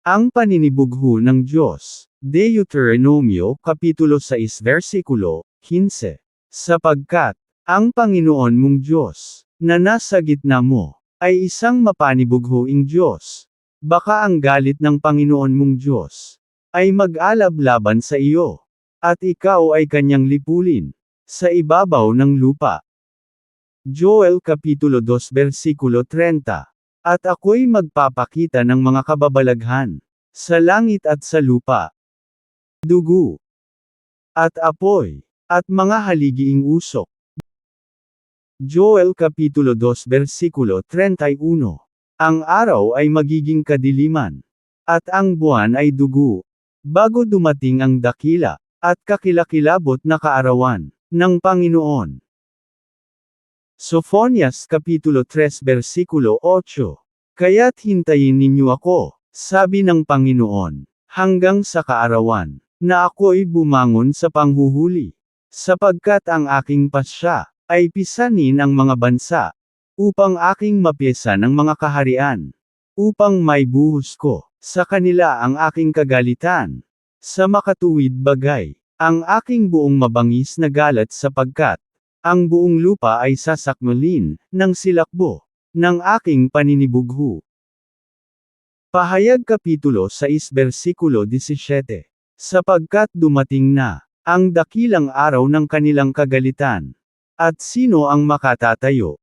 Ang paninibugho ng Diyos. Deuteronomio Kapitulo 6 Versikulo 15. Sapagkat, ang Panginoon mong Diyos, na nasa gitna mo, ay isang mapanibughoing Diyos. Baka ang galit ng Panginoon mong Diyos, ay mag-alab laban sa iyo, at ikaw ay kanyang lipulin, sa ibabaw ng lupa. Joel Kapitulo 2 Versikulo 30. At ako'y magpapakita ng mga kababalaghan, sa langit at sa lupa. Dugo, at apoy, at mga haligiing usok. Joel Kapitulo 2 Versikulo 31. Ang araw ay magiging kadiliman, at ang buwan ay dugo, bago dumating ang dakila, at kakilakilabot na kaarawan, ng Panginoon. Sophonias Kapitulo 3 Versikulo 8. Kaya't hintayin ninyo ako, sabi ng Panginoon, hanggang sa kaarawan, na ako'y bumangon sa panghuhuli. Sapagkat ang aking pasya, ay pisanin ang mga bansa, upang aking mapyesan ang mga kaharian, upang maibuhos ko, sa kanila ang aking kagalitan, sa makatuwid bagay, ang aking buong mabangis na galat sapagkat, ang buong lupa ay sasakmalin, ng silakbo, ng aking paninibugho. Pahayag Kapitulo 6 Versikulo 17. Sapagkat dumating na, ang dakilang araw ng kanilang kagalitan. At sino ang makatatayo,